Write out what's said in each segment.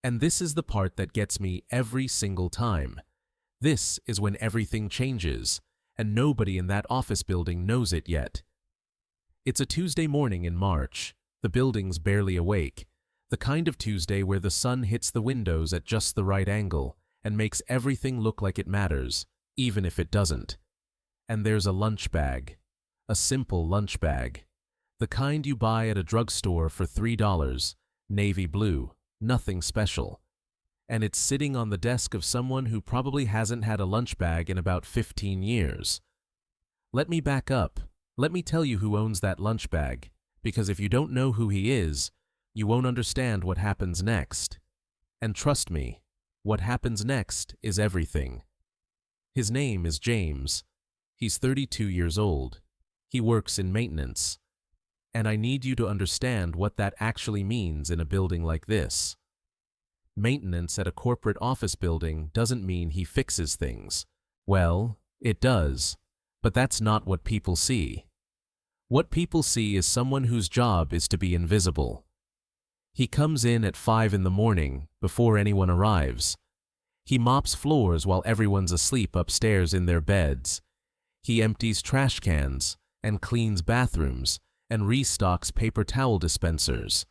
And this is the part that gets me every single time. This is when everything changes, and nobody in that office building knows it yet. It's a Tuesday morning in March. The building's barely awake, the kind of Tuesday where the sun hits the windows at just the right angle and makes everything look like it matters, even if it doesn't. And there's a lunch bag. A simple lunch bag. The kind you buy at a drugstore for $3, navy blue, nothing special. And it's sitting on the desk of someone who probably hasn't had a lunch bag in about 15 years. Let me back up. Let me tell you who owns that lunch bag, because if you don't know who he is, you won't understand what happens next. And trust me, what happens next is everything. His name is James. He's 32 years old. He works in maintenance. And I need you to understand what that actually means in a building like this. Maintenance at a corporate office building doesn't mean he fixes things. Well, it does, but that's not what people see. What people see is someone whose job is to be invisible. He comes in at 5 in the morning, before anyone arrives. He mops floors while everyone's asleep upstairs in their beds. He empties trash cans, and cleans bathrooms, and restocks paper towel dispensers.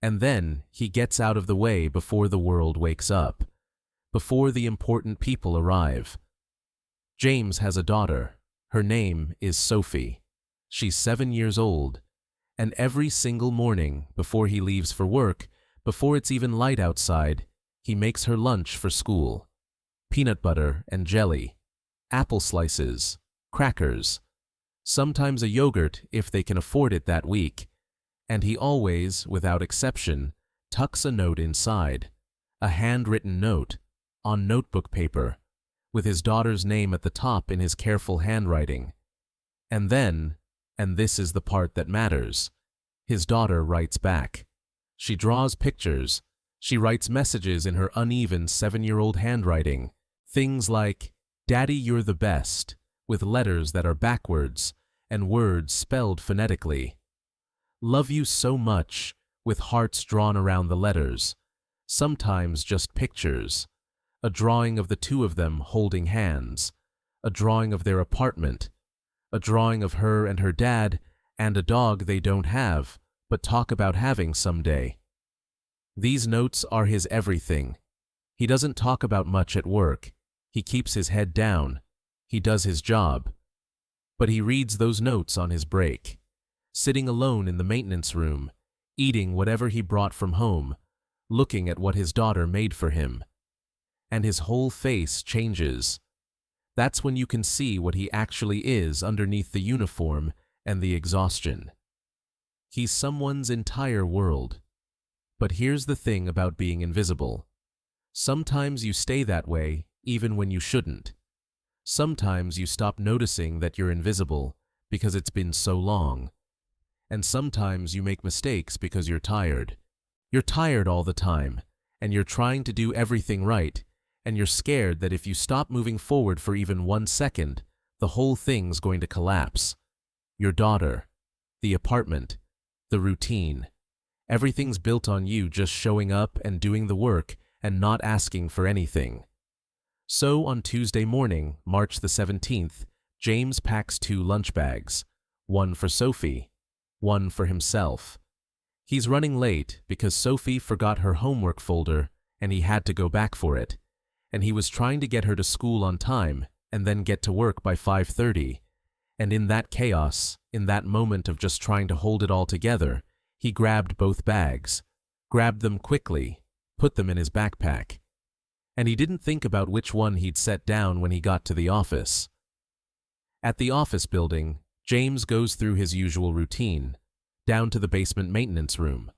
And then he gets out of the way before the world wakes up, before the important people arrive. James has a daughter. Her name is Sophie. She's 7 years old, and every single morning before he leaves for work, before it's even light outside, he makes her lunch for school. Peanut butter and jelly, apple slices, crackers, sometimes a yogurt if they can afford it that week, and he always, without exception, tucks a note inside, a handwritten note, on notebook paper, with his daughter's name at the top in his careful handwriting. And then, and this is the part that matters, his daughter writes back. She draws pictures. She writes messages in her uneven 7-year-old handwriting. Things like, "Daddy, you're the best," with letters that are backwards and words spelled phonetically. "Love you so much," with hearts drawn around the letters. Sometimes just pictures. A drawing of the two of them holding hands. A drawing of their apartment. A drawing of her and her dad, and a dog they don't have, but talk about having someday. These notes are his everything. He doesn't talk about much at work. He keeps his head down. He does his job. But he reads those notes on his break, sitting alone in the maintenance room, eating whatever he brought from home, looking at what his daughter made for him. And his whole face changes. That's when you can see what he actually is underneath the uniform and the exhaustion. He's someone's entire world. But here's the thing about being invisible. Sometimes you stay that way even when you shouldn't. Sometimes you stop noticing that you're invisible because it's been so long. And sometimes you make mistakes because you're tired. You're tired all the time, and you're trying to do everything right, and you're scared that if you stop moving forward for even 1 second, the whole thing's going to collapse. Your daughter, the apartment, the routine. Everything's built on you just showing up and doing the work and not asking for anything. So on Tuesday morning, March the 17th, James packs 2 lunch bags, one for Sophie, one for himself. He's running late because Sophie forgot her homework folder and he had to go back for it. And he was trying to get her to school on time and then get to work by 5:30. And in that chaos, in that moment of just trying to hold it all together, he grabbed both bags, grabbed them quickly, put them in his backpack. And he didn't think about which one he'd set down when he got to the office. At the office building, James goes through his usual routine, down to the basement maintenance room,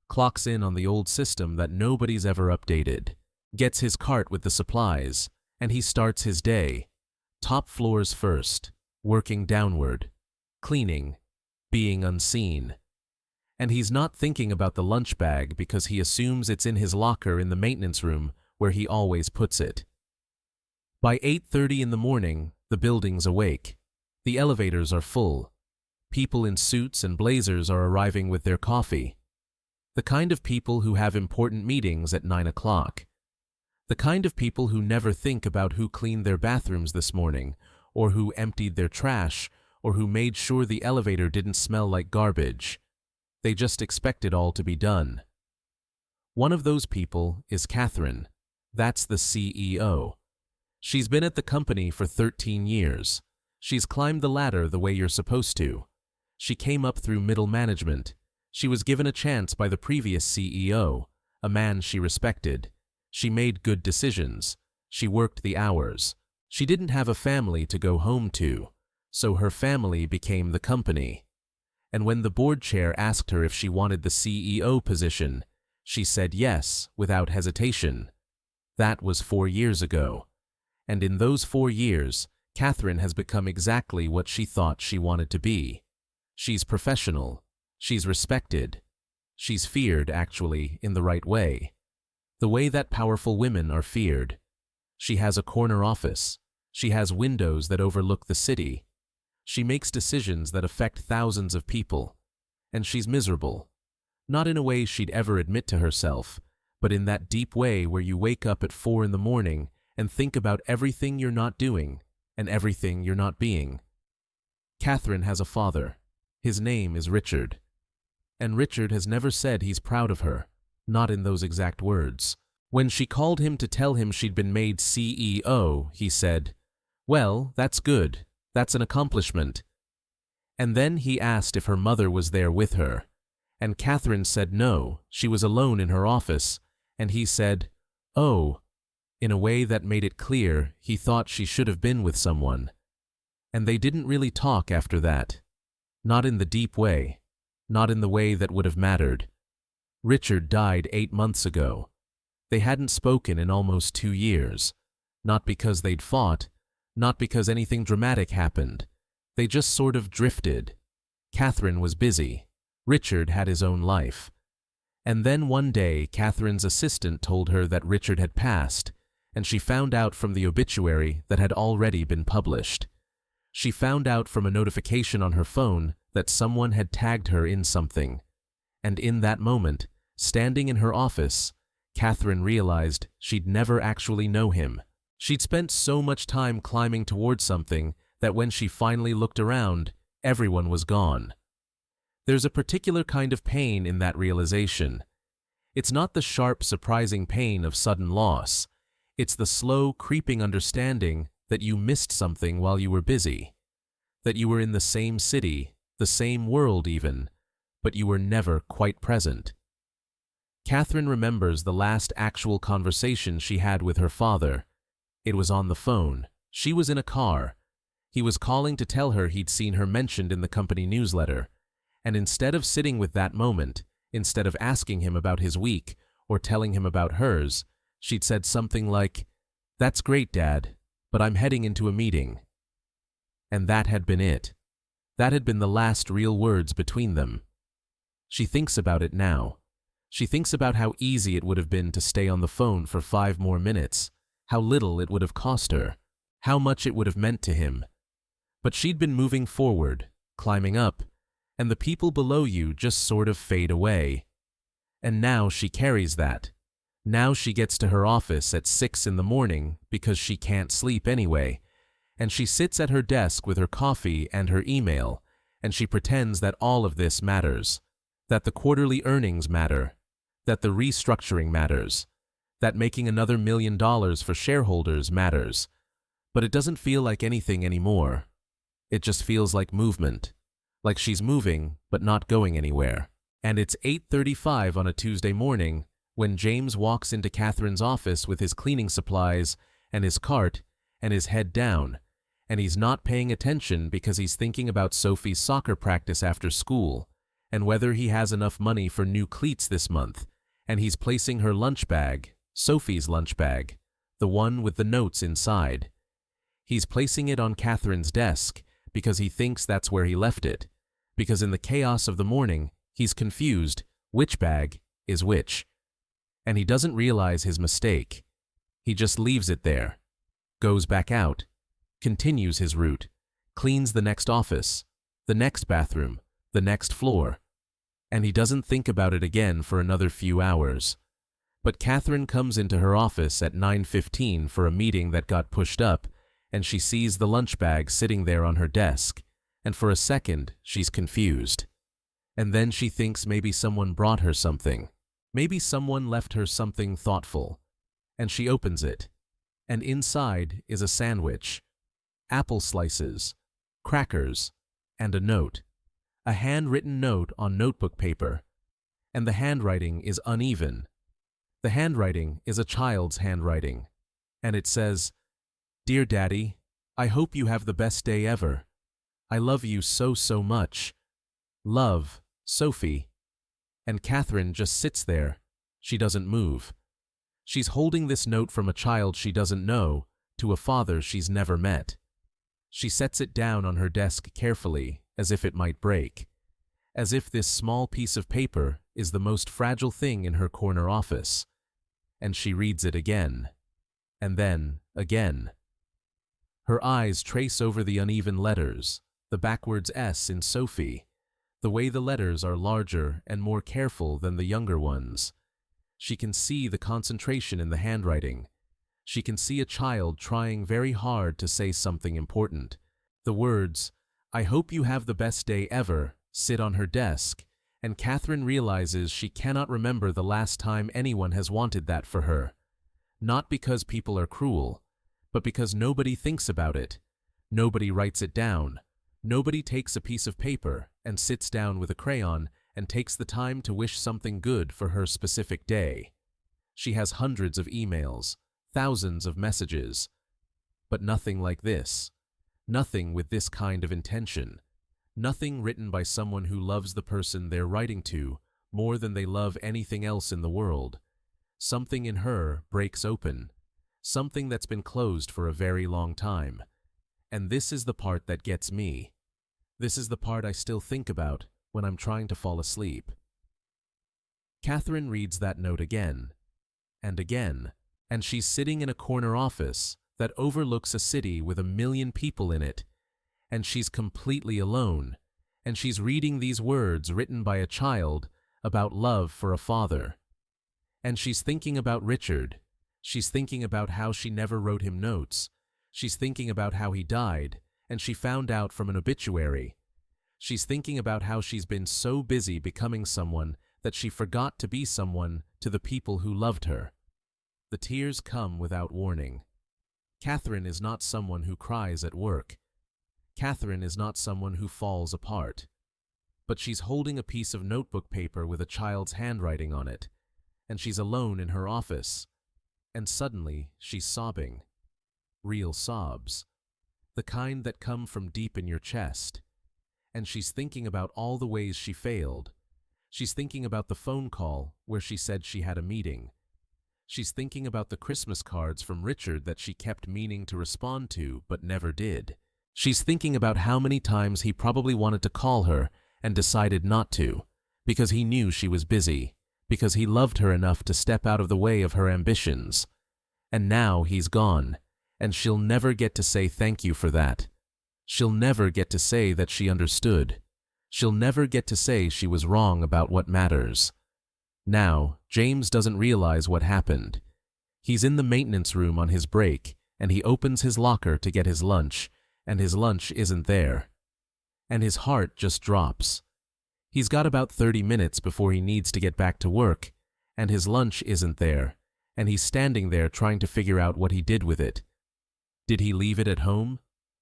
clocks in on the old system that nobody's ever updated, gets his cart with the supplies, and he starts his day. Top floors first, working downward, cleaning, being unseen. And he's not thinking about the lunch bag because he assumes it's in his locker in the maintenance room where he always puts it. By 8:30 in the morning, the building's awake. The elevators are full. People in suits and blazers are arriving with their coffee. The kind of people who have important meetings at 9 o'clock. The kind of people who never think about who cleaned their bathrooms this morning, or who emptied their trash, or who made sure the elevator didn't smell like garbage. They just expect it all to be done. One of those people is Catherine. That's the CEO. She's been at the company for 13 years. She's climbed the ladder the way you're supposed to. She came up through middle management. She was given a chance by the previous CEO, a man she respected. She made good decisions. She worked the hours. She didn't have a family to go home to, so her family became the company. And when the board chair asked her if she wanted the CEO position, she said yes, without hesitation. That was 4 years ago. And in those 4 years, Catherine has become exactly what she thought she wanted to be. She's professional. She's respected. She's feared, actually, in the right way. The way that powerful women are feared. She has a corner office. She has windows that overlook the city. She makes decisions that affect thousands of people. And she's miserable. Not in a way she'd ever admit to herself, but in that deep way where you wake up at 4 in the morning and think about everything you're not doing and everything you're not being. Catherine has a father. His name is Richard. And Richard has never said he's proud of her, not in those exact words. When she called him to tell him she'd been made CEO, he said, "Well, that's good. That's an accomplishment." And then he asked if her mother was there with her. And Catherine said no, she was alone in her office. And he said, "Oh," in a way that made it clear he thought she should have been with someone. And they didn't really talk after that. Not in the deep way. Not in the way that would have mattered. Richard died 8 months ago. They hadn't spoken in almost 2 years. Not because they'd fought. Not because anything dramatic happened. They just sort of drifted. Catherine was busy. Richard had his own life. And then one day, Catherine's assistant told her that Richard had passed, and she found out from the obituary that had already been published. She found out from a notification on her phone that someone had tagged her in something. And in that moment, standing in her office, Catherine realized she'd never actually know him. She'd spent so much time climbing towards something that when she finally looked around, everyone was gone. There's a particular kind of pain in that realization. It's not the sharp, surprising pain of sudden loss. It's the slow, creeping understanding that you missed something while you were busy. That you were in the same city, the same world even, but you were never quite present. Catherine remembers the last actual conversation she had with her father. It was on the phone. She was in a car. He was calling to tell her he'd seen her mentioned in the company newsletter. And instead of sitting with that moment, instead of asking him about his week or telling him about hers, she'd said something like, "That's great, Dad, but I'm heading into a meeting." And that had been it. That had been the last real words between them. She thinks about it now. She thinks about how easy it would have been to stay on the phone for 5 more minutes, how little it would have cost her, how much it would have meant to him. But she'd been moving forward, climbing up, and the people below you just sort of fade away. And now she carries that. Now she gets to her office at 6 in the morning because she can't sleep anyway, and she sits at her desk with her coffee and her email, and she pretends that all of this matters, that the quarterly earnings matter, that the restructuring matters, that making another $1 million for shareholders matters. But it doesn't feel like anything anymore. It just feels like movement. Like she's moving, but not going anywhere. And it's 8:35 on a Tuesday morning when James walks into Catherine's office with his cleaning supplies and his cart and his head down, and he's not paying attention because he's thinking about Sophie's soccer practice after school and whether he has enough money for new cleats this month, and he's placing her lunch bag, Sophie's lunch bag, the one with the notes inside. He's placing it on Catherine's desk because he thinks that's where he left it. Because in the chaos of the morning, he's confused which bag is which. And he doesn't realize his mistake. He just leaves it there, goes back out, continues his route, cleans the next office, the next bathroom, the next floor. and he doesn't think about it again for another few hours. But Catherine comes into her office at 9:15 for a meeting that got pushed up, and she sees the lunch bag sitting there on her desk, and for a second she's confused. And then she thinks maybe someone brought her something. Maybe someone left her something thoughtful. And she opens it, and inside is a sandwich, apple slices, crackers, and a note. A handwritten note on notebook paper. And the handwriting is uneven. The handwriting is a child's handwriting. And it says, "Dear Daddy, I hope you have the best day ever. I love you so much. Love, Sophie." And Catherine just sits there. She doesn't move. She's holding this note from a child she doesn't know to a father she's never met. She sets it down on her desk carefully, as if it might break. As if this small piece of paper is the most fragile thing in her corner office. And she reads it again. And then again. Her eyes trace over the uneven letters, the backwards S in Sophie, the way the letters are larger and more careful than the younger ones. She can see the concentration in the handwriting. She can see a child trying very hard to say something important. The words, "I hope you have the best day ever," sit on her desk, and Catherine realizes she cannot remember the last time anyone has wanted that for her. Not because people are cruel, but because nobody thinks about it. Nobody writes it down. Nobody takes a piece of paper and sits down with a crayon and takes the time to wish something good for her specific day. She has hundreds of emails, thousands of messages, but nothing like this. Nothing with this kind of intention. Nothing written by someone who loves the person they're writing to more than they love anything else in the world. Something in her breaks open. Something that's been closed for a very long time. And this is the part that gets me. This is the part I still think about when I'm trying to fall asleep. Catherine reads that note again, and she's sitting in a corner office that overlooks a city with 1,000,000 people in it, and she's completely alone, and she's reading these words written by a child about love for a father. And she's thinking about Richard. She's thinking about how she never wrote him notes. She's thinking about how he died, and she found out from an obituary. She's thinking about how she's been so busy becoming someone that she forgot to be someone to the people who loved her. The tears come without warning. Catherine is not someone who cries at work. Catherine is not someone who falls apart. But she's holding a piece of notebook paper with a child's handwriting on it, and she's alone in her office. And suddenly, she's sobbing. Real sobs. The kind that come from deep in your chest. And she's thinking about all the ways she failed. She's thinking about the phone call where she said she had a meeting. She's thinking about the Christmas cards from Richard that she kept meaning to respond to but never did. She's thinking about how many times he probably wanted to call her and decided not to, because he knew she was busy, because he loved her enough to step out of the way of her ambitions. And now he's gone, and she'll never get to say thank you for that. She'll never get to say that she understood. She'll never get to say she was wrong about what matters. Now, James doesn't realize what happened. He's in the maintenance room on his break, and he opens his locker to get his lunch, and his lunch isn't there. And his heart just drops. He's got about 30 minutes before he needs to get back to work, and his lunch isn't there, and he's standing there trying to figure out what he did with it. Did he leave it at home?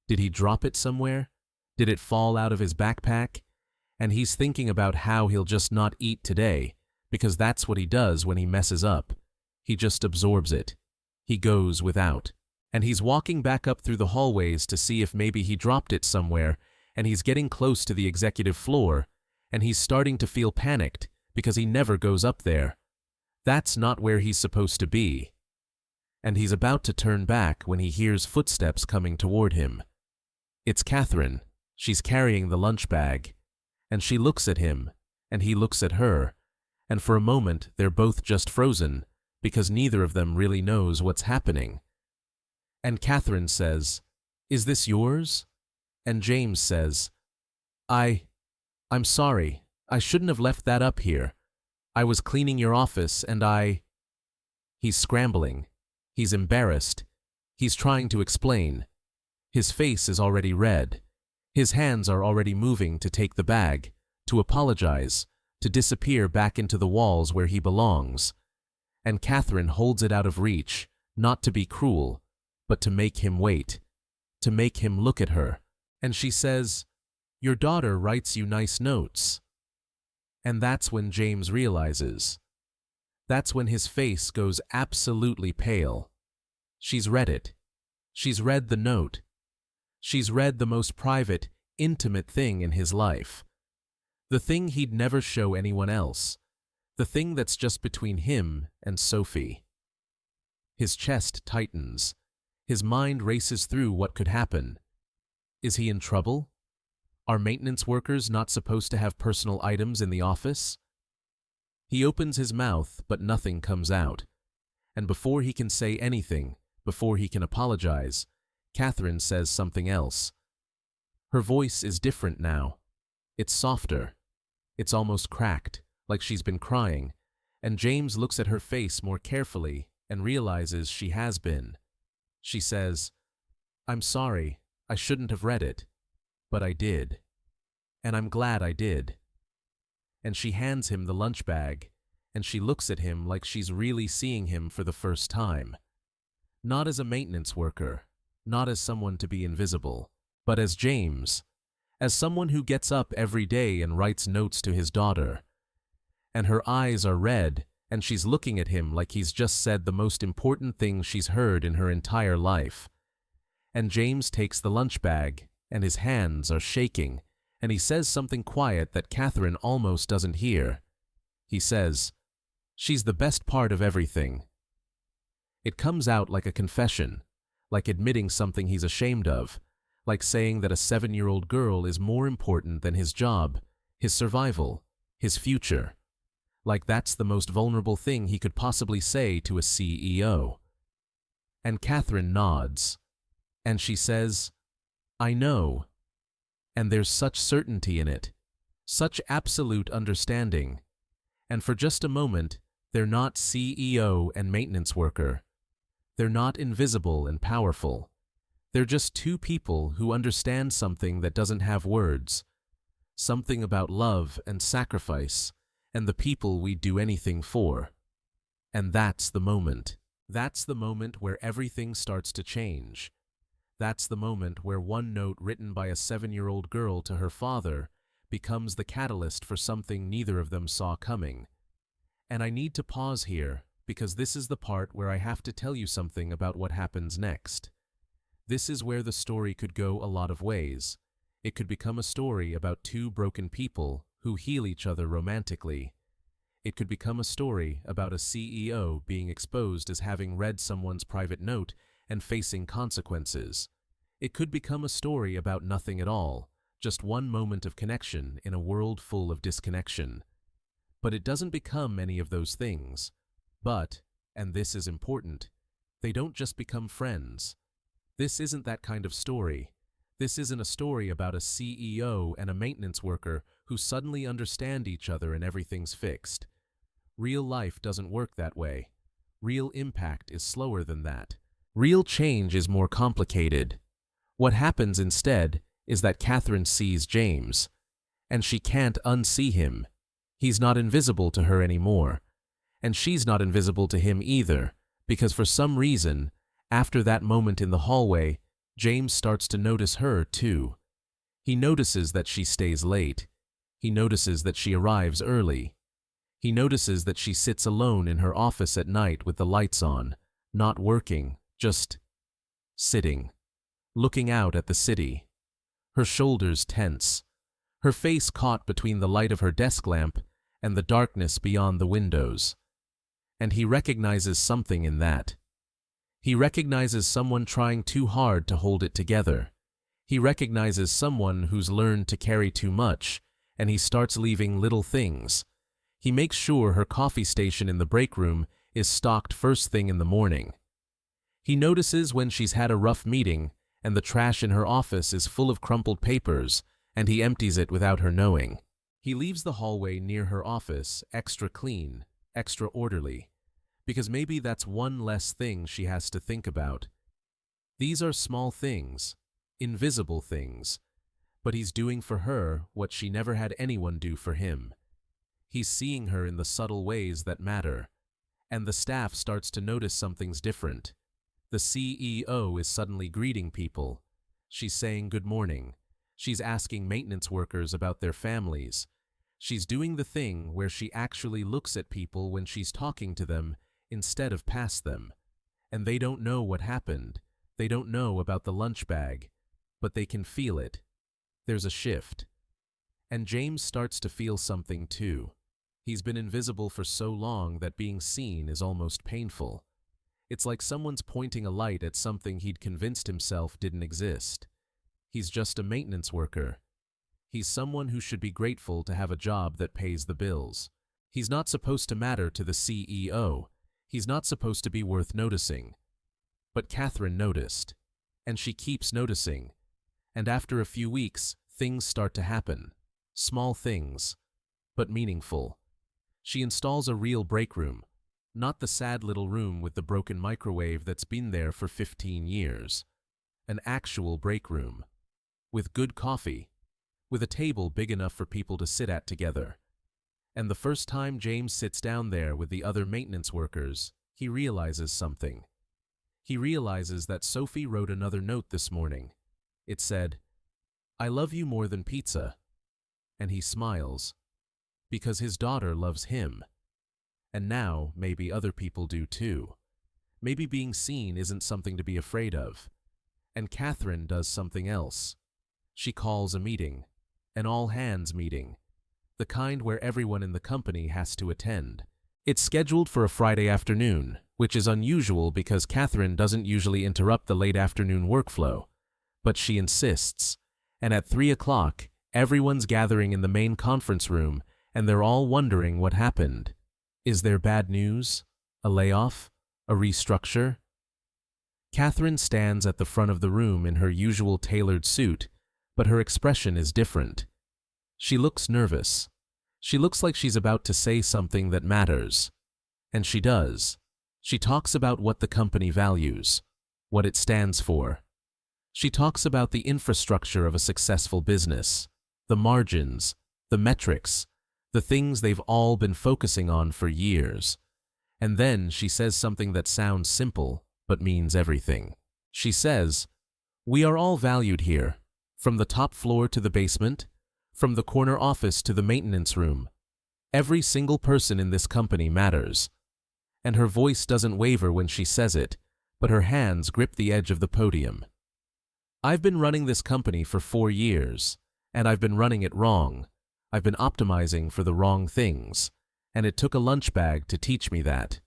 Did he drop it somewhere? Did it fall out of his backpack? And he's thinking about how he'll just not eat today, because that's what he does when he messes up. He just absorbs it. He goes without. And he's walking back up through the hallways to see if maybe he dropped it somewhere, and he's getting close to the executive floor, and he's starting to feel panicked because he never goes up there. That's not where he's supposed to be. And he's about to turn back when he hears footsteps coming toward him. It's Catherine. She's carrying the lunch bag. And she looks at him, and he looks at her, and for a moment they're both just frozen, because neither of them really knows what's happening. And Catherine says, "Is this yours?" And James says, I'm sorry. I shouldn't have left that up here. I was cleaning your office and He's scrambling. He's embarrassed. He's trying to explain. His face is already red. His hands are already moving to take the bag, to apologize, to disappear back into the walls where he belongs. And Catherine holds it out of reach, not to be cruel, but to make him wait, to make him look at her. And she says, "Your daughter writes you nice notes." And that's when James realizes. That's when his face goes absolutely pale. She's read it. She's read the note. She's read the most private, intimate thing in his life. The thing he'd never show anyone else. The thing that's just between him and Sophie. His chest tightens. His mind races through what could happen. Is he in trouble? Are maintenance workers not supposed to have personal items in the office? He opens his mouth, but nothing comes out. And before he can say anything, before he can apologize, Catherine says something else. Her voice is different now. It's softer. It's almost cracked, like she's been crying, and James looks at her face more carefully and realizes she has been. She says, "I'm sorry, I shouldn't have read it, but I did. And I'm glad I did." And she hands him the lunch bag, and she looks at him like she's really seeing him for the first time. Not as a maintenance worker, not as someone to be invisible, but as James, as someone who gets up every day and writes notes to his daughter. And her eyes are red, and she's looking at him like he's just said the most important thing she's heard in her entire life. And James takes the lunch bag, and his hands are shaking, and he says something quiet that Catherine almost doesn't hear. He says, "She's the best part of everything." It comes out like a confession, like admitting something he's ashamed of, like saying that a 7-year-old girl is more important than his job, his survival, his future. Like that's the most vulnerable thing he could possibly say to a CEO. And Catherine nods, and she says, "I know." And there's such certainty in it, such absolute understanding. And for just a moment, they're not CEO and maintenance worker. They're not invisible and powerful. They're just two people who understand something that doesn't have words, something about love and sacrifice and the people we'd do anything for. And that's the moment. That's the moment where everything starts to change. That's the moment where one note written by a 7-year-old girl to her father becomes the catalyst for something neither of them saw coming. And I need to pause here, because this is the part where I have to tell you something about what happens next. This is where the story could go a lot of ways. It could become a story about two broken people who heal each other romantically. It could become a story about a CEO being exposed as having read someone's private note and facing consequences. It could become a story about nothing at all, just one moment of connection in a world full of disconnection. But it doesn't become any of those things. But, and this is important, they don't just become friends. This isn't that kind of story. This isn't a story about a CEO and a maintenance worker who suddenly understand each other and everything's fixed. Real life doesn't work that way. Real impact is slower than that. Real change is more complicated. What happens instead is that Catherine sees James, and she can't unsee him. He's not invisible to her anymore, and she's not invisible to him either, because for some reason, after that moment in the hallway, James starts to notice her too. He notices that she stays late. He notices that she arrives early. He notices that she sits alone in her office at night with the lights on, not working, just sitting, looking out at the city. Her shoulders tense, her face caught between the light of her desk lamp and the darkness beyond the windows. And he recognizes something in that. He recognizes someone trying too hard to hold it together. He recognizes someone who's learned to carry too much, and he starts leaving little things. He makes sure her coffee station in the break room is stocked first thing in the morning. He notices when she's had a rough meeting and the trash in her office is full of crumpled papers, and he empties it without her knowing. He leaves the hallway near her office extra clean, extra orderly, because maybe that's one less thing she has to think about. These are small things, invisible things, but he's doing for her what she never had anyone do for him. He's seeing her in the subtle ways that matter, and the staff starts to notice something's different. The CEO is suddenly greeting people. She's saying good morning. She's asking maintenance workers about their families. She's doing the thing where she actually looks at people when she's talking to them instead of past them. And they don't know what happened. They don't know about the lunch bag, but they can feel it. There's a shift. And James starts to feel something too. He's been invisible for so long that being seen is almost painful. It's like someone's pointing a light at something he'd convinced himself didn't exist. He's just a maintenance worker. He's someone who should be grateful to have a job that pays the bills. He's not supposed to matter to the CEO. He's not supposed to be worth noticing. But Catherine noticed, and she keeps noticing. And after a few weeks, things start to happen. Small things, but meaningful. She installs a real break room, not the sad little room with the broken microwave that's been there for 15 years. An actual break room, with good coffee, with a table big enough for people to sit at together. And the first time James sits down there with the other maintenance workers, he realizes something. He realizes that Sophie wrote another note this morning. It said, "I love you more than pizza." And he smiles, because his daughter loves him. And now, maybe other people do too. Maybe being seen isn't something to be afraid of. And Catherine does something else. She calls a meeting, an all-hands meeting, the kind where everyone in the company has to attend. It's scheduled for a Friday afternoon, which is unusual because Catherine doesn't usually interrupt the late afternoon workflow. But she insists, and at 3 o'clock, everyone's gathering in the main conference room, and they're all wondering what happened. Is there bad news? A layoff? A restructure? Catherine stands at the front of the room in her usual tailored suit, but her expression is different. She looks nervous. She looks like she's about to say something that matters. And she does. She talks about what the company values, what it stands for. She talks about the infrastructure of a successful business, the margins, the metrics, the things they've all been focusing on for years. And then she says something that sounds simple, but means everything. She says, "We are all valued here, from the top floor to the basement, from the corner office to the maintenance room. Every single person in this company matters." And her voice doesn't waver when she says it, but her hands grip the edge of the podium. "I've been running this company for 4 years, and I've been running it wrong. I've been optimizing for the wrong things, and it took a lunch bag to teach me that."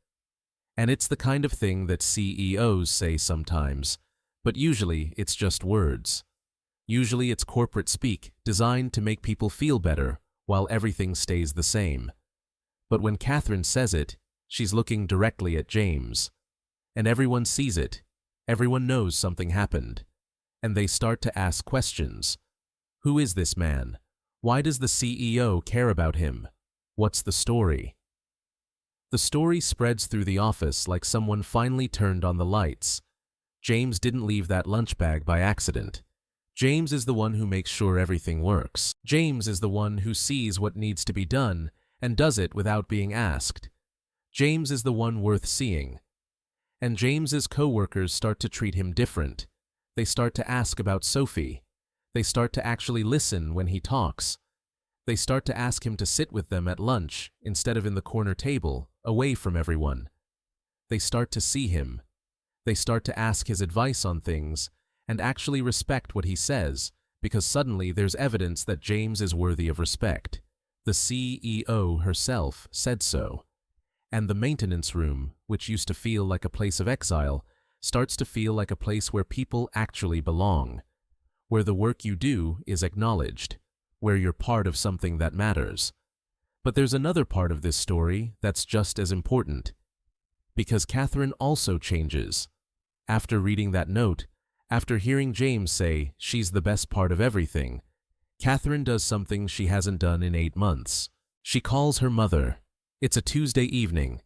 And it's the kind of thing that CEOs say sometimes, but usually it's just words. Usually it's corporate speak designed to make people feel better while everything stays the same. But when Catherine says it, she's looking directly at James. And everyone sees it. Everyone knows something happened. And they start to ask questions. Who is this man? Why does the CEO care about him? What's the story? The story spreads through the office like someone finally turned on the lights. James didn't leave that lunch bag by accident. James is the one who makes sure everything works. James is the one who sees what needs to be done and does it without being asked. James is the one worth seeing. And James's co-workers start to treat him different. They start to ask about Sophie. They start to actually listen when he talks. They start to ask him to sit with them at lunch instead of in the corner table, away from everyone. They start to see him. They start to ask his advice on things and actually respect what he says, because suddenly there's evidence that James is worthy of respect. The CEO herself said so. And the maintenance room, which used to feel like a place of exile, starts to feel like a place where people actually belong, where the work you do is acknowledged, where you're part of something that matters. But there's another part of this story that's just as important. Because Catherine also changes. After reading that note, after hearing James say she's the best part of everything, Catherine does something she hasn't done in 8 months. She calls her mother. It's a Tuesday evening.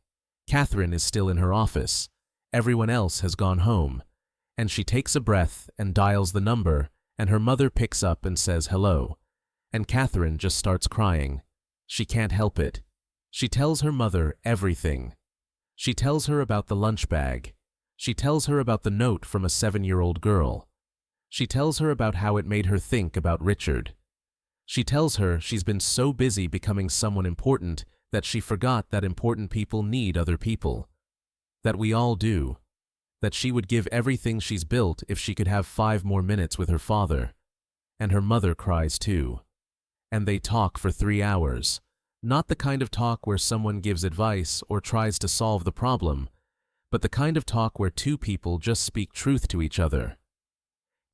Catherine is still in her office. Everyone else has gone home. And she takes a breath and dials the number, and her mother picks up and says hello. And Catherine just starts crying. She can't help it. She tells her mother everything. She tells her about the lunch bag. She tells her about the note from a 7-year-old girl. She tells her about how it made her think about Richard. She tells her she's been so busy becoming someone important that she forgot that important people need other people. That we all do. That she would give everything she's built if she could have 5 more minutes with her father. And her mother cries too. And they talk for 3 hours. Not the kind of talk where someone gives advice or tries to solve the problem, but the kind of talk where 2 people just speak truth to each other.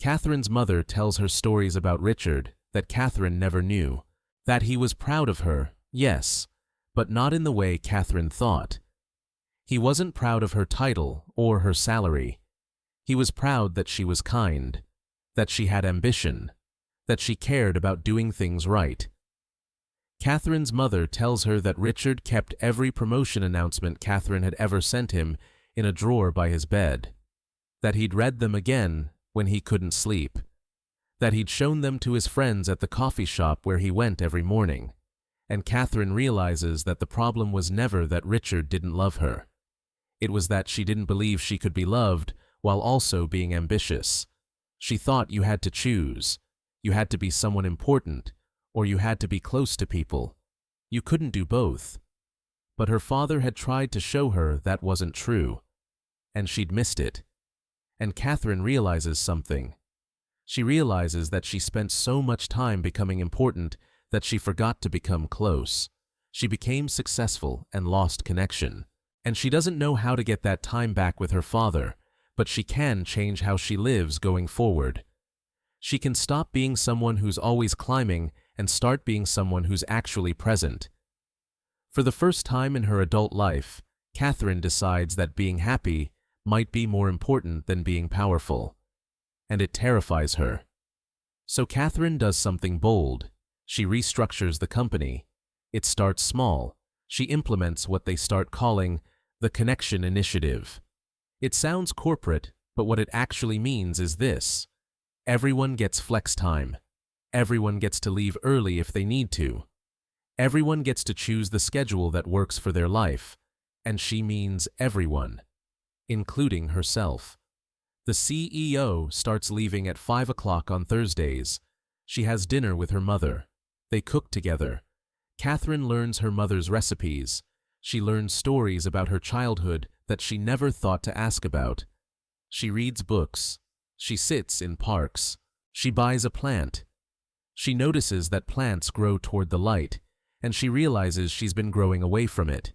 Catherine's mother tells her stories about Richard that Catherine never knew. That he was proud of her, yes, but not in the way Catherine thought. He wasn't proud of her title or her salary. He was proud that she was kind, that she had ambition, that she cared about doing things right. Catherine's mother tells her that Richard kept every promotion announcement Catherine had ever sent him in a drawer by his bed, that he'd read them again when he couldn't sleep, that he'd shown them to his friends at the coffee shop where he went every morning, and Catherine realizes that the problem was never that Richard didn't love her. It was that she didn't believe she could be loved while also being ambitious. She thought you had to choose. You had to be someone important, or you had to be close to people. You couldn't do both. But her father had tried to show her that wasn't true, and she'd missed it. And Catherine realizes something. She realizes that she spent so much time becoming important that she forgot to become close. She became successful and lost connection. And she doesn't know how to get that time back with her father, but she can change how she lives going forward. She can stop being someone who's always climbing and start being someone who's actually present. For the first time in her adult life, Catherine decides that being happy might be more important than being powerful. And it terrifies her. So Catherine does something bold. She restructures the company. It starts small. She implements what they start calling the Connection Initiative. It sounds corporate, but what it actually means is this. Everyone gets flex time. Everyone gets to leave early if they need to. Everyone gets to choose the schedule that works for their life, and she means everyone, including herself. The CEO starts leaving at 5 o'clock on Thursdays. She has dinner with her mother. They cook together. Catherine learns her mother's recipes. She learns stories about her childhood that she never thought to ask about. She reads books. She sits in parks. She buys a plant. She notices that plants grow toward the light, and she realizes she's been growing away from it.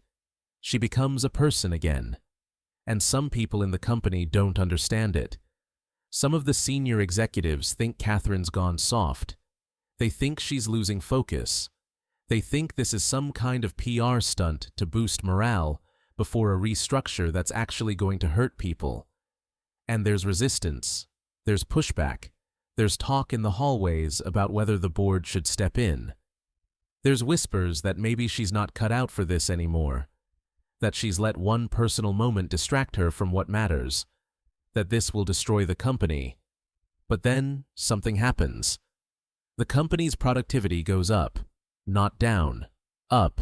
She becomes a person again. And some people in the company don't understand it. Some of the senior executives think Catherine's gone soft. They think she's losing focus. They think this is some kind of PR stunt to boost morale before a restructure that's actually going to hurt people. And there's resistance. There's pushback. There's talk in the hallways about whether the board should step in. There's whispers that maybe she's not cut out for this anymore. That she's let one personal moment distract her from what matters. That this will destroy the company. But then something happens. The company's productivity goes up. Not down. Up.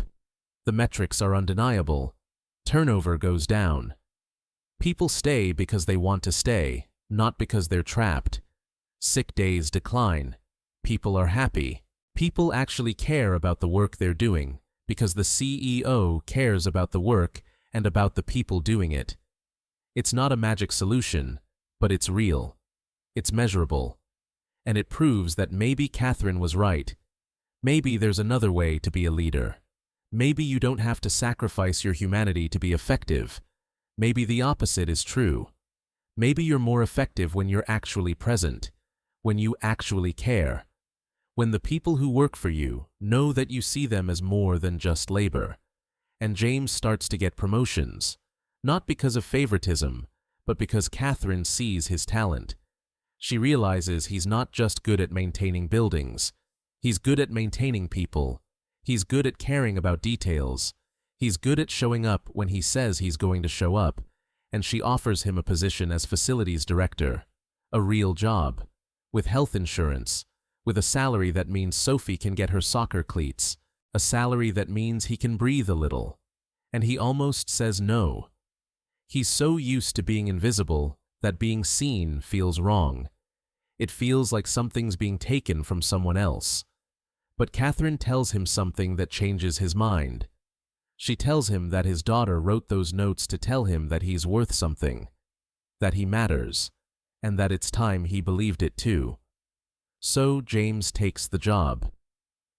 The metrics are undeniable. Turnover goes down. People stay because they want to stay, not because they're trapped. Sick days decline. People are happy. People actually care about the work they're doing because the CEO cares about the work and about the people doing it. It's not a magic solution, but it's real. It's measurable. And it proves that maybe Catherine was right. Maybe there's another way to be a leader. Maybe you don't have to sacrifice your humanity to be effective. Maybe the opposite is true. Maybe you're more effective when you're actually present, when you actually care, when the people who work for you know that you see them as more than just labor. And James starts to get promotions, not because of favoritism, but because Catherine sees his talent. She realizes he's not just good at maintaining buildings. He's good at maintaining people. He's good at caring about details. He's good at showing up when he says he's going to show up, and she offers him a position as facilities director, a real job, with health insurance, with a salary that means Sophie can get her soccer cleats, a salary that means he can breathe a little. And he almost says no. He's so used to being invisible that being seen feels wrong. It feels like something's being taken from someone else. But Catherine tells him something that changes his mind. She tells him that his daughter wrote those notes to tell him that he's worth something, that he matters, and that it's time he believed it too. So James takes the job.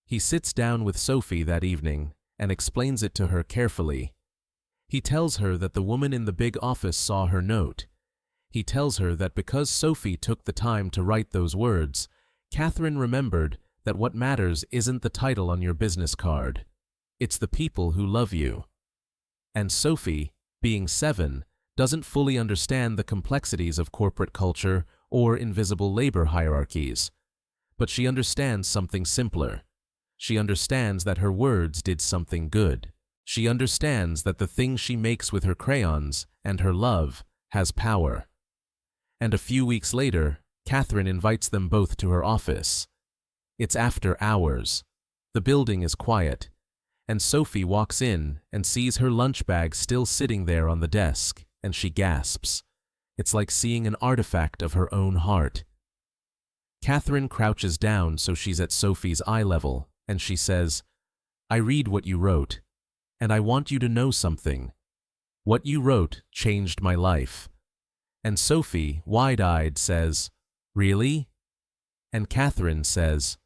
He sits down with Sophie that evening and explains it to her carefully. He tells her that the woman in the big office saw her note. He tells her that because Sophie took the time to write those words, Catherine remembered that what matters isn't the title on your business card. It's the people who love you. And Sophie, being 7, doesn't fully understand the complexities of corporate culture or invisible labor hierarchies. But she understands something simpler. She understands that her words did something good. She understands that the thing she makes with her crayons and her love has power. And a few weeks later, Catherine invites them both to her office. It's after hours. The building is quiet, and Sophie walks in and sees her lunch bag still sitting there on the desk, and she gasps. It's like seeing an artifact of her own heart. Catherine crouches down so she's at Sophie's eye level, and she says, "I read what you wrote, and I want you to know something. What you wrote changed my life." And Sophie, wide-eyed, says, "Really?" And Catherine says,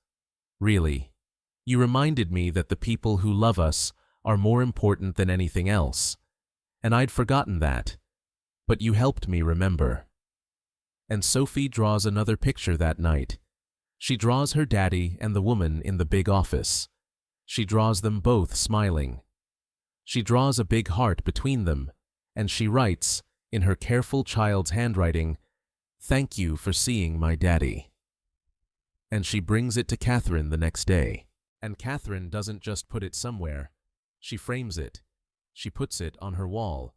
"Really. You reminded me that the people who love us are more important than anything else. And I'd forgotten that. But you helped me remember." And Sophie draws another picture that night. She draws her daddy and the woman in the big office. She draws them both smiling. She draws a big heart between them, and she writes, in her careful child's handwriting, "Thank you for seeing my daddy." And she brings it to Catherine the next day. And Catherine doesn't just put it somewhere. She frames it. She puts it on her wall,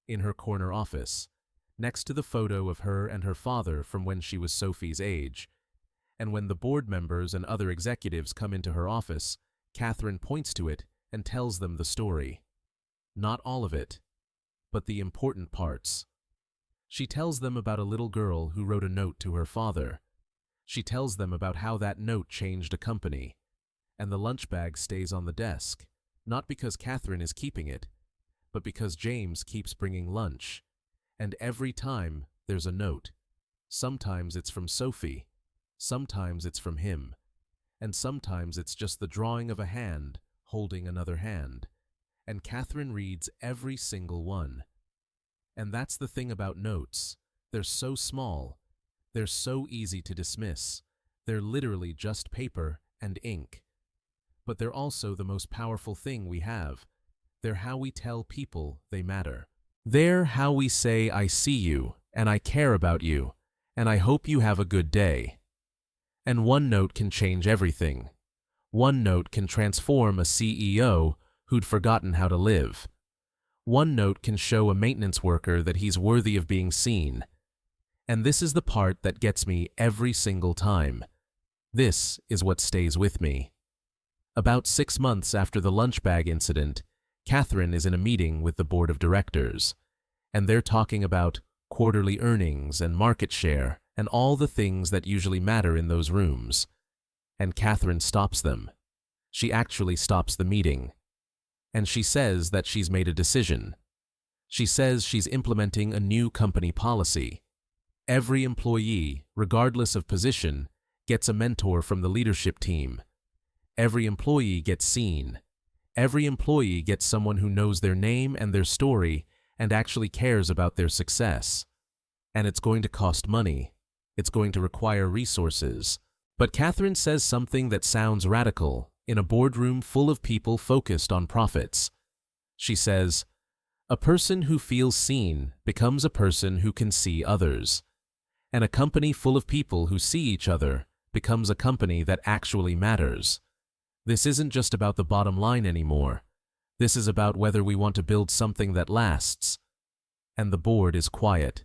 in her corner office, next to the photo of her and her father from when she was Sophie's age. And when the board members and other executives come into her office, Catherine points to it and tells them the story. Not all of it, but the important parts. She tells them about a little girl who wrote a note to her father. She tells them about how that note changed a company. And the lunch bag stays on the desk, not because Catherine is keeping it, but because James keeps bringing lunch. And every time there's a note. Sometimes it's from Sophie, sometimes it's from him, and sometimes it's just the drawing of a hand holding another hand. And Catherine reads every single one. And that's the thing about notes. They're so small. They're so easy to dismiss. They're literally just paper and ink. But they're also the most powerful thing we have. They're how we tell people they matter. They're how we say, "I see you, and I care about you, and I hope you have a good day." And one note can change everything. One note can transform a CEO who'd forgotten how to live. One note can show a maintenance worker that he's worthy of being seen. And this is the part that gets me every single time. This is what stays with me. About 6 months after the lunch bag incident, Catherine is in a meeting with the board of directors, and they're talking about quarterly earnings and market share and all the things that usually matter in those rooms. And Catherine stops them. She actually stops the meeting. And she says that she's made a decision. She says she's implementing a new company policy. Every employee, regardless of position, gets a mentor from the leadership team. Every employee gets seen. Every employee gets someone who knows their name and their story and actually cares about their success. And it's going to cost money. It's going to require resources. But Catherine says something that sounds radical in a boardroom full of people focused on profits. She says, "A person who feels seen becomes a person who can see others. And a company full of people who see each other becomes a company that actually matters. This isn't just about the bottom line anymore. This is about whether we want to build something that lasts. And the board is quiet.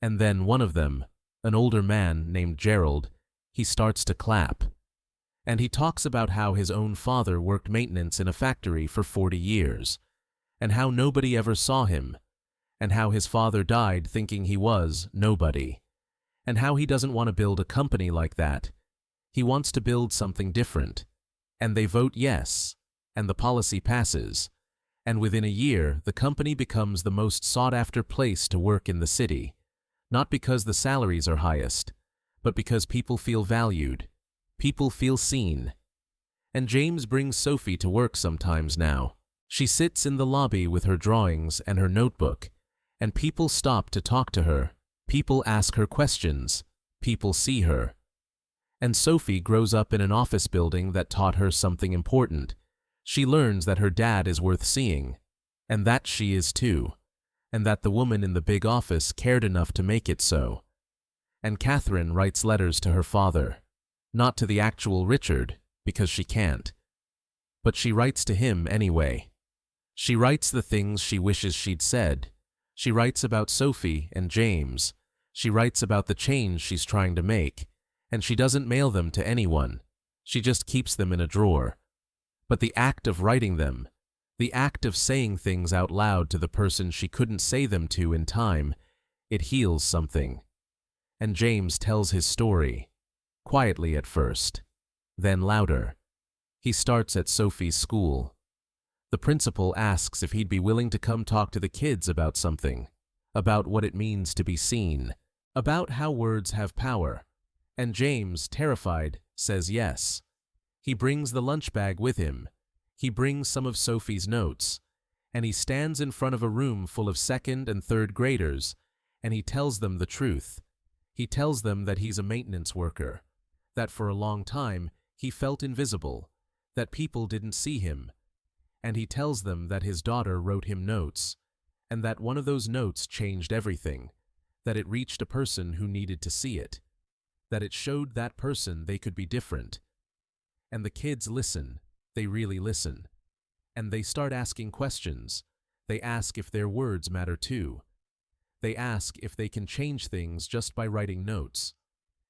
And then one of them, an older man named Gerald, he starts to clap. And he talks about how his own father worked maintenance in a factory for 40 years, and how nobody ever saw him, and how his father died thinking he was nobody, and how he doesn't want to build a company like that. He wants to build something different. And they vote yes, and the policy passes, and within a year the company becomes the most sought-after place to work in the city, not because the salaries are highest, but because people feel valued, people feel seen. And James brings Sophie to work sometimes now. She sits in the lobby with her drawings and her notebook, and people stop to talk to her, people ask her questions, people see her. And Sophie grows up in an office building that taught her something important. She learns that her dad is worth seeing, and that she is too, and that the woman in the big office cared enough to make it so. And Catherine writes letters to her father, not to the actual Richard, because she can't. But she writes to him anyway. She writes the things she wishes she'd said. She writes about Sophie and James. She writes about the change she's trying to make. And she doesn't mail them to anyone. She just keeps them in a drawer. But the act of writing them, the act of saying things out loud to the person she couldn't say them to in time, it heals something. And James tells his story, quietly at first, then louder. He starts at Sophie's school. The principal asks if he'd be willing to come talk to the kids about something, about what it means to be seen, about how words have power. And James, terrified, says yes. He brings the lunch bag with him. He brings some of Sophie's notes. And he stands in front of a room full of second and third graders, and he tells them the truth. He tells them that he's a maintenance worker, that for a long time he felt invisible, that people didn't see him. And he tells them that his daughter wrote him notes, and that one of those notes changed everything, that it reached a person who needed to see it, that it showed that person they could be different. And the kids listen, they really listen. And they start asking questions. They ask if their words matter too. They ask if they can change things just by writing notes.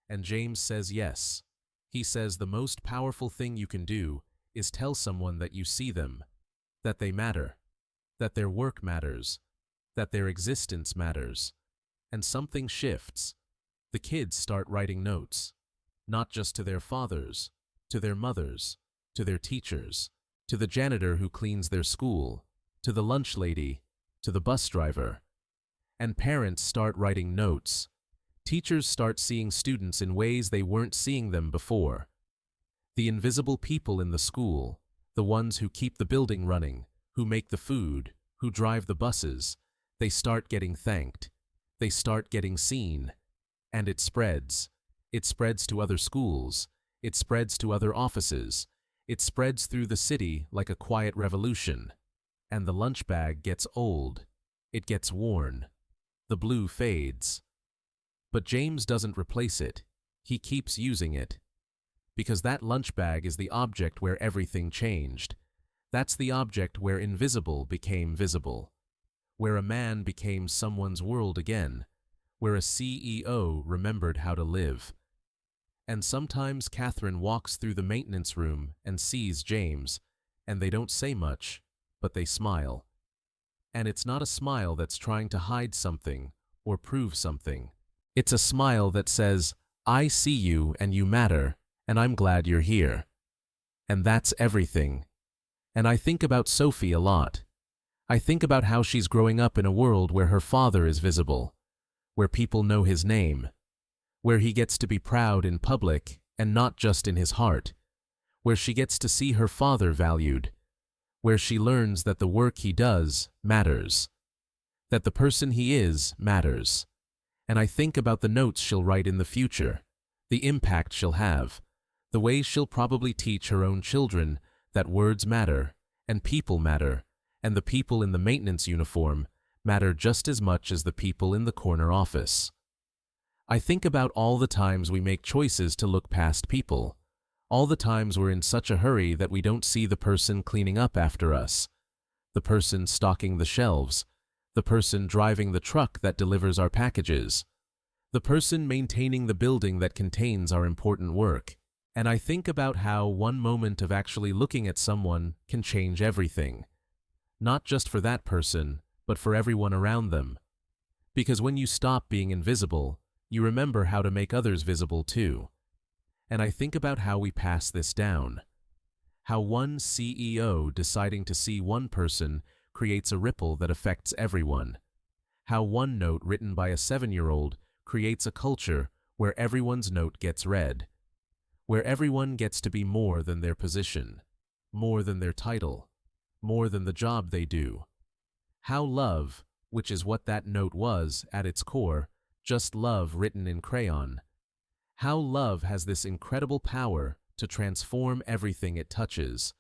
And James says yes. He says the most powerful thing you can do is tell someone that you see them, that they matter, that their work matters, that their existence matters. And something shifts. The kids start writing notes, not just to their fathers, to their mothers, to their teachers, to the janitor who cleans their school, to the lunch lady, to the bus driver. And parents start writing notes. Teachers start seeing students in ways they weren't seeing them before. The invisible people in the school, the ones who keep the building running, who make the food, who drive the buses, they start getting thanked. They start getting seen. And it spreads. It spreads to other schools. It spreads to other offices. It spreads through the city like a quiet revolution. And the lunch bag gets old. It gets worn. The blue fades. But James doesn't replace it. He keeps using it. Because that lunch bag is the object where everything changed. That's the object where invisible became visible. Where a man became someone's world again. Where a CEO remembered how to live. And sometimes Catherine walks through the maintenance room and sees James, and they don't say much, but they smile. And it's not a smile that's trying to hide something or prove something. It's a smile that says, I see you and you matter, and I'm glad you're here. And that's everything. And I think about Sophie a lot. I think about how she's growing up in a world where her father is visible, where people know his name, where he gets to be proud in public and not just in his heart, where she gets to see her father valued, where she learns that the work he does matters, that the person he is matters. And I think about the notes she'll write in the future, the impact she'll have, the way she'll probably teach her own children that words matter, and people matter, and the people in the maintenance uniform matter just as much as the people in the corner office. I think about all the times we make choices to look past people. All the times we're in such a hurry that we don't see the person cleaning up after us, the person stocking the shelves, the person driving the truck that delivers our packages, the person maintaining the building that contains our important work. And I think about how one moment of actually looking at someone can change everything. Not just for that person, but for everyone around them. Because when you stop being invisible, you remember how to make others visible too. And I think about how we pass this down. How one CEO deciding to see one person creates a ripple that affects everyone. How one note written by a 7-year-old creates a culture where everyone's note gets read. Where everyone gets to be more than their position, more than their title, more than the job they do. How love, which is what that note was at its core, just love written in crayon. How love has this incredible power to transform everything it touches.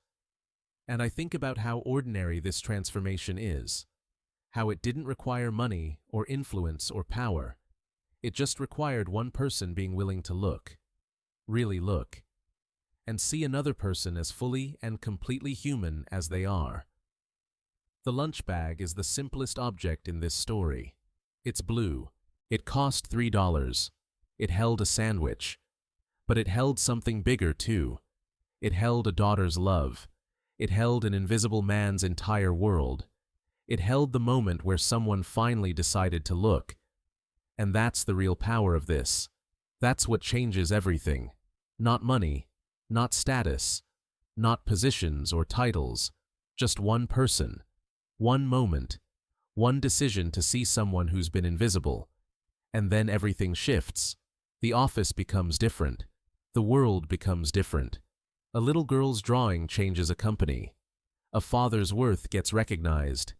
And I think about how ordinary this transformation is. How it didn't require money or influence or power. It just required one person being willing to look, really look, and see another person as fully and completely human as they are. The lunch bag is the simplest object in this story. It's blue. It cost $3. It held a sandwich. But it held something bigger too. It held a daughter's love. It held an invisible man's entire world. It held the moment where someone finally decided to look. And that's the real power of this. That's what changes everything. Not money, not status, not positions or titles, just one person, one moment, one decision to see someone who's been invisible. And then everything shifts. The office becomes different. The world becomes different. A little girl's drawing changes a company. A father's worth gets recognized.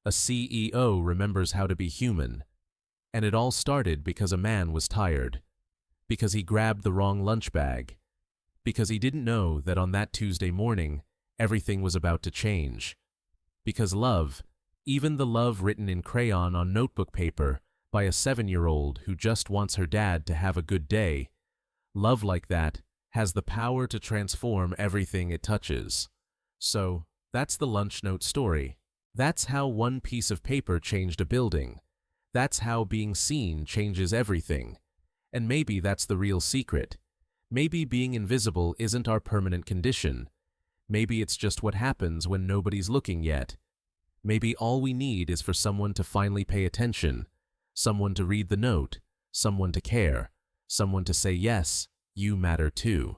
A CEO remembers how to be human. And it all started because a man was tired. Because he grabbed the wrong lunch bag. Because he didn't know that on that Tuesday morning, everything was about to change. Because love, even the love written in crayon on notebook paper by a 7-year-old who just wants her dad to have a good day, love like that has the power to transform everything it touches. So, that's the lunch note story. That's how one piece of paper changed a building. That's how being seen changes everything. And maybe that's the real secret. Maybe being invisible isn't our permanent condition. Maybe it's just what happens when nobody's looking yet. Maybe all we need is for someone to finally pay attention, someone to read the note, someone to care, someone to say, yes, you matter too.